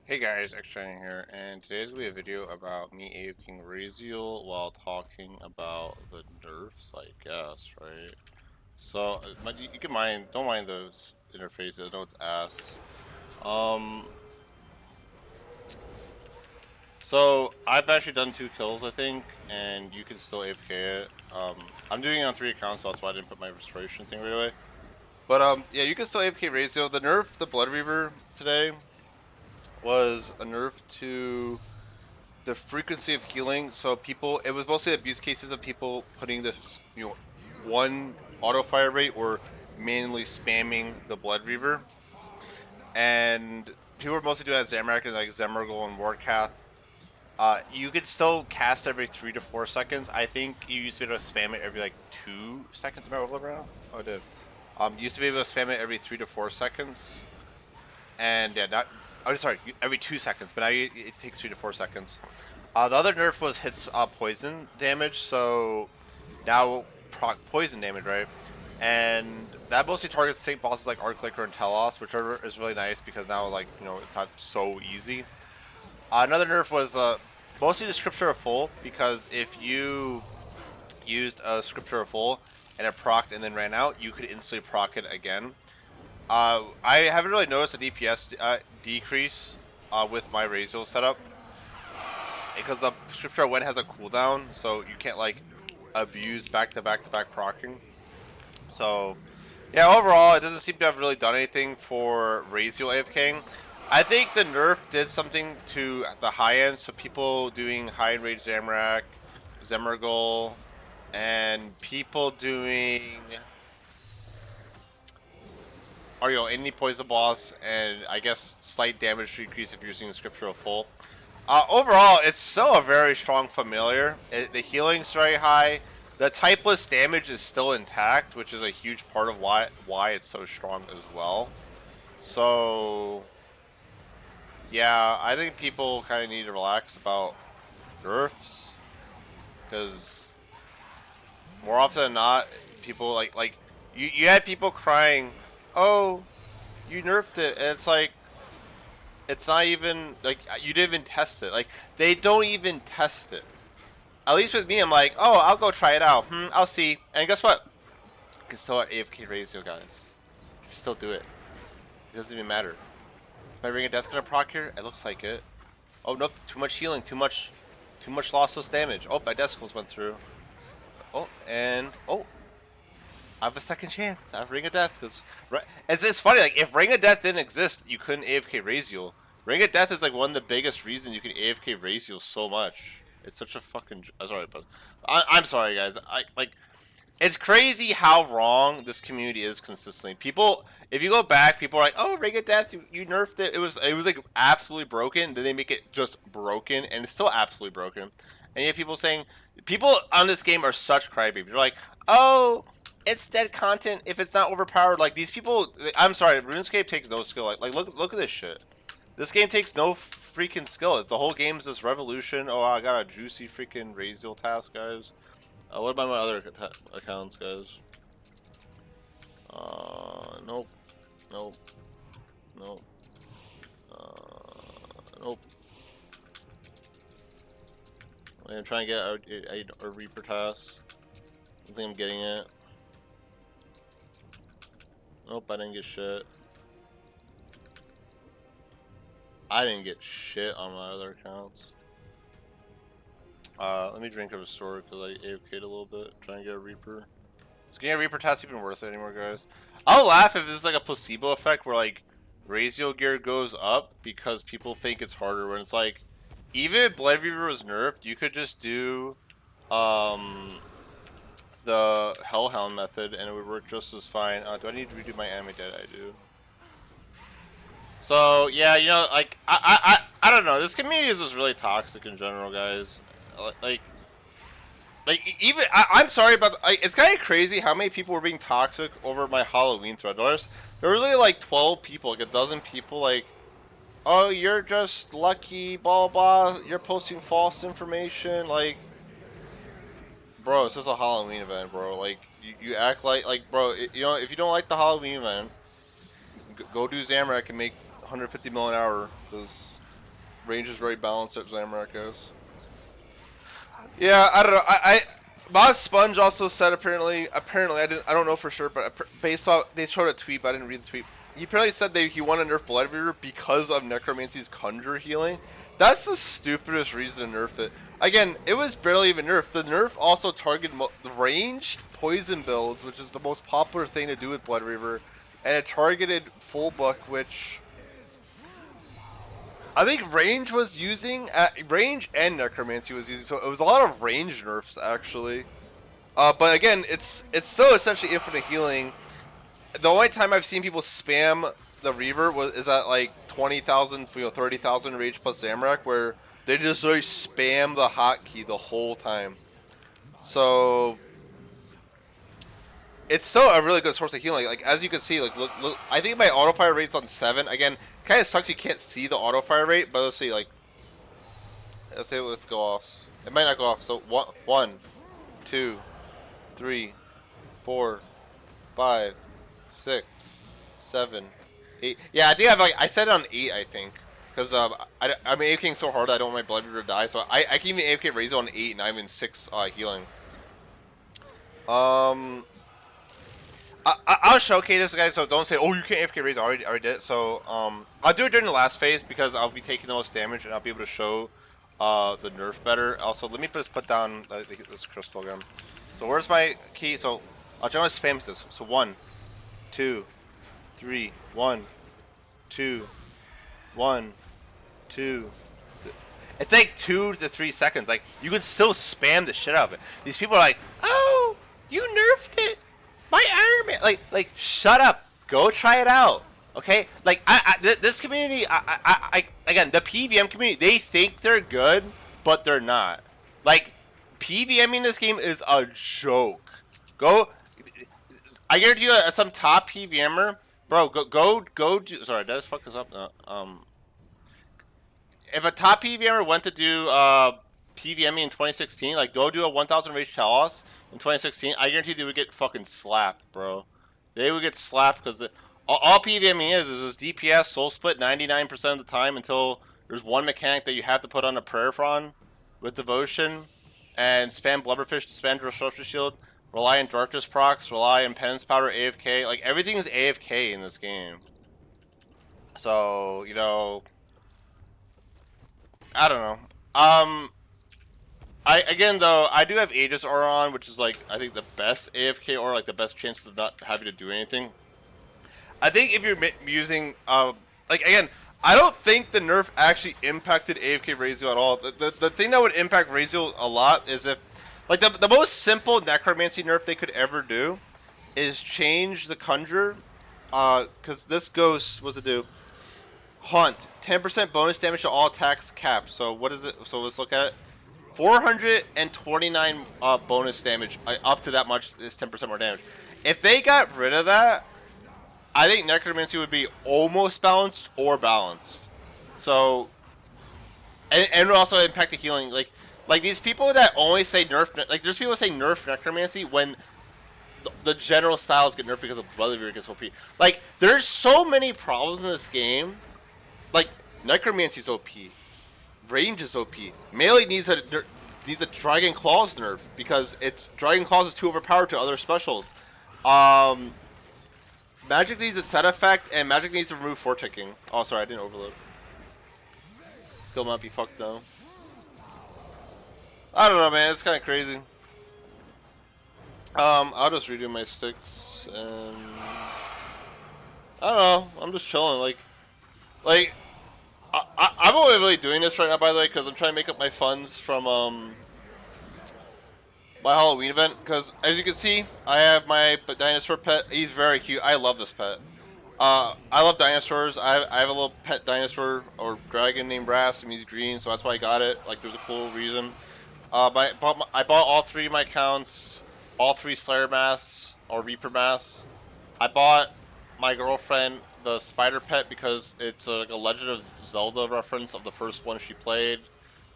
Hey guys, XJ9 here, and today's gonna be a video about me AFKing Rasial while talking about the nerfs, I guess, right? So, but you can don't mind those interfaces. I know it's ass. Um, so I've actually done 2 kills, I think, and you can still AFK it. I'm doing it on 3 accounts, so that's why I didn't put my restoration thing right away. But yeah, you can still AFK Rasial. The nerf, the Blood Reaver today, was a nerf to the frequency of healing. So people, it was mostly abuse cases of people putting this, one auto fire rate or manually spamming the Blood Reaver, and people were mostly doing that Zamorak and like Zemergol and Warcath. You could still cast every 3 to 4 seconds. I think you used to be able to spam it every like 2 seconds. Am I over around? Oh, I did. You used to be able to spam it every 3 to 4 seconds, and yeah, not. Oh, sorry, every 2 seconds. But now it takes 3 to 4 seconds. The other nerf was hits poison damage, so now proc poison damage, right? And that mostly targets the same bosses like Arclicker and Telos, which is really nice because now like it's not so easy. Another nerf was mostly the Scripture of Full, because if you used a Scripture of Full and it procced and then ran out, you could instantly proc it again. I haven't really noticed a DPS decrease with my Rasial setup, because the Scripture Wind has a cooldown, so you can't like abuse back to back to back proccing. So yeah, overall it doesn't seem to have really done anything for Rasial AFKing. I think the nerf did something to the high end, so people doing high end rage Zamorak, Zemergol, and people doing any poison boss, and I guess slight damage decrease if you're using the Scriptural Full. Overall, it's still a very strong familiar. The healing's very high. The typeless damage is still intact, which is a huge part of why it's so strong as well. So, yeah, I think people kind of need to relax about nerfs, because more often than not, people like you had people crying, "Oh, you nerfed it," and it's like, it's not even like you didn't even test it. Like, they don't even test it. At least with me, I'm like, oh, I'll go try it out. I'll see. And guess what? You can still AFK Razio, guys. You can still do it. It doesn't even matter. Is my Ring of Death gonna proc here? It looks like it. Oh nope, too much healing, too much lossless damage. Oh, my decimals went through. Oh, and oh, I have a second chance. I have Ring of Death, because it's funny. Like, if Ring of Death didn't exist, you couldn't AFK Raziel. Ring of Death is like one of the biggest reasons you can AFK Raziel so much. It's such a fucking. Sorry, but I'm sorry, guys. It's crazy how wrong this community is consistently. People, if you go back, people are like, "Oh, Ring of Death, you nerfed it. It was like absolutely broken." Then they make it just broken, and it's still absolutely broken. And you have people saying, people on this game are such crybabies. They're like, "Oh, it's dead content if it's not overpowered." Like, these people, I'm sorry, RuneScape takes no skill. Like look at this shit. This game takes no freaking skill. The whole game's this revolution. Oh, I got a juicy freaking Raziel task, guys. What about my other accounts, guys? Nope, nope, nope, nope. I'm trying to get a Reaper task. I think I'm getting it. Nope, I didn't get shit. I didn't get shit on my other accounts. Let me drink a restore because I AFK'd a little bit. Trying to get a Reaper. Is getting a Reaper task even worth it anymore, guys? I'll laugh if this is like a placebo effect where like Raziel gear goes up because people think it's harder, when it's like, even if Blood Reaver was nerfed, you could just do the Hellhound method and it would work just as fine. Do I need to redo my anime dead? I do. So yeah, like I don't know. This community is just really toxic in general, guys. Like even I'm sorry about it's kind of crazy how many people were being toxic over my Halloween thread. There was really like 12 people, like a dozen people, like, oh, you're just lucky, blah blah. You're posting false information, like, bro, it's just a Halloween event, bro. Like, you act like, bro, if you don't like the Halloween event, go do Zamorak and make 150 mil an hour, because range is very balanced at Zamorak goes. Yeah, I don't know. Mod Sponge also said apparently I don't know for sure, but based off they showed a tweet, but I didn't read the tweet. He apparently said that he wanted to nerf Blood Reaver because of Necromancy's Conjure healing. That's the stupidest reason to nerf it. Again, it was barely even nerfed. The nerf also targeted ranged poison builds, which is the most popular thing to do with Blood Reaver, and it targeted Full Book, which I think range was using range and necromancy was using, so it was a lot of range nerfs actually. But again, it's still essentially infinite healing. The only time I've seen people spam the Reaver is at like 20,000, 30,000 rage plus Zamorak, where they just really spam the hotkey the whole time. So it's still a really good source of healing. Like as you can see, like look, I think my auto fire rate's on 7. Again, kind of sucks you can't see the auto fire rate, but let's see. Like let's say let's go off. It might not go off. So 1, 2, 3, 4, 5, 6, 7, 8. Yeah, I think I set it on 8. I think because I'm AFKing so hard that I don't want my Blood Reaver to die. So I can even AFK Rasial on 8 and I'm in 6 healing. I'll showcase this, guys, so don't say, oh, you can't AFK Rasial. I already did it. So I'll do it during the last phase because I'll be taking the most damage and I'll be able to show the nerf better. Also, let me just put down this crystal again. So where's my key? So I'll try to spam this. So 1, 2, 3, 1, 2, 1, 2. It's like 2 to 3 seconds. Like you can still spam the shit out of it. These people are like, oh, you nerfed it. My Iron Man, like, shut up. Go try it out, okay? Like, this community, again, the PVM community, they think they're good, but they're not. Like, PVMing this game is a joke. I guarantee you, some top PVMer, bro, go do. Sorry, did I just fuck this up? If a top PVMer went to do PVMing in 2016, like, go do a 1,000 rage Talos in 2016, I guarantee they would get fucking slapped, bro. They would get slapped because all PVMing is this DPS, soul split 99% of the time until there's one mechanic that you have to put on a prayer frond with devotion and spam blubberfish, spam disruption shield, rely on darkness procs, rely on penance powder, AFK. Like everything is AFK in this game. So, you know, I don't know. Again though, I do have Aegis Aura on, which is like I think the best AFK or like the best chances of not having to do anything. I think if you're using like again, I don't think the nerf actually impacted AFK Rasial at all. The thing that would impact Rasial a lot is if like the most simple necromancy nerf they could ever do is change the conjure, because this ghost was to do haunt 10% bonus damage to all attacks capped. So what is it? So let's look at it. 429 bonus damage up to that much is 10% more damage. If they got rid of that, I think necromancy would be almost balanced or balanced. So, and would also impact the healing. Like these people that only say nerf, like there's people that say nerf necromancy when the general styles get nerfed because of Blood Reaver gets OP. Like there's so many problems in this game. Like necromancy's OP. Range is OP. Melee needs a Dragon Claws nerf because it's Dragon Claws is too overpowered to other specials. Magic needs a set effect and Magic needs to remove foreticking. Oh, sorry, I didn't overload. Still might be fucked though. I don't know, man. It's kind of crazy. I'll just redo my sticks and I don't know. I'm just chilling. Like. I'm only really doing this right now, by the way, because I'm trying to make up my funds from my Halloween event. Because as you can see, I have my dinosaur pet. He's very cute. I love this pet. I love dinosaurs. I have a little pet dinosaur or dragon named Ras, and he's green, so that's why I got it. Like, there's a cool reason. I bought all 3 of my accounts, all 3 Slayer masks or Reaper masks. I bought my girlfriend the spider pet because it's like a Legend of Zelda reference of the first one she played,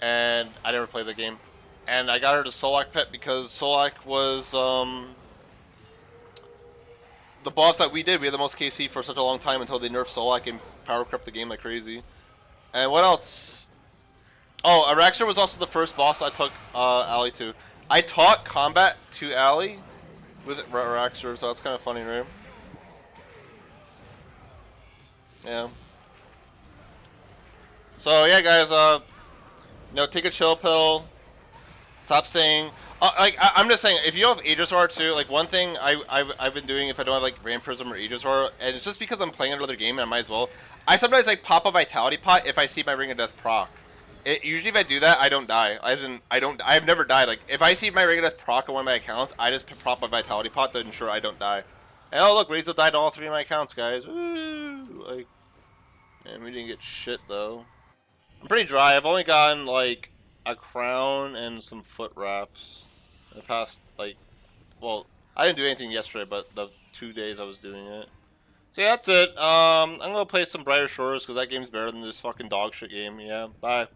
and I never played the game. And I got her the Solak pet because Solak was the boss that we did. We had the most KC for such a long time until they nerfed Solak and power crept the game like crazy. And what else? Oh, Araxer was also the first boss I took Ali to. I taught combat to Ali with Araxer, so that's kind of funny, right? Yeah. So yeah, guys, take a chill pill. Stop saying. I'm just saying, if you have Aegiswar too, like one thing I've been doing if I don't have like Ram Prism or Aegiswar, and it's just because I'm playing another game and I might as well. I sometimes like pop a Vitality Pot if I see my Ring of Death proc. Usually if I do that, I don't die. I've never died. Like if I see my Ring of Death proc on one of my accounts, I just prop my Vitality Pot to ensure I don't die. And oh look, Razel died on all 3 of my accounts, guys. Woo! Like, man, we didn't get shit though. I'm pretty dry. I've only gotten like a crown and some foot wraps. In the past, like, well, I didn't do anything yesterday, but the 2 days I was doing it. So yeah, that's it. I'm gonna play some Brighter Shores because that game's better than this fucking dog shit game. Yeah, bye.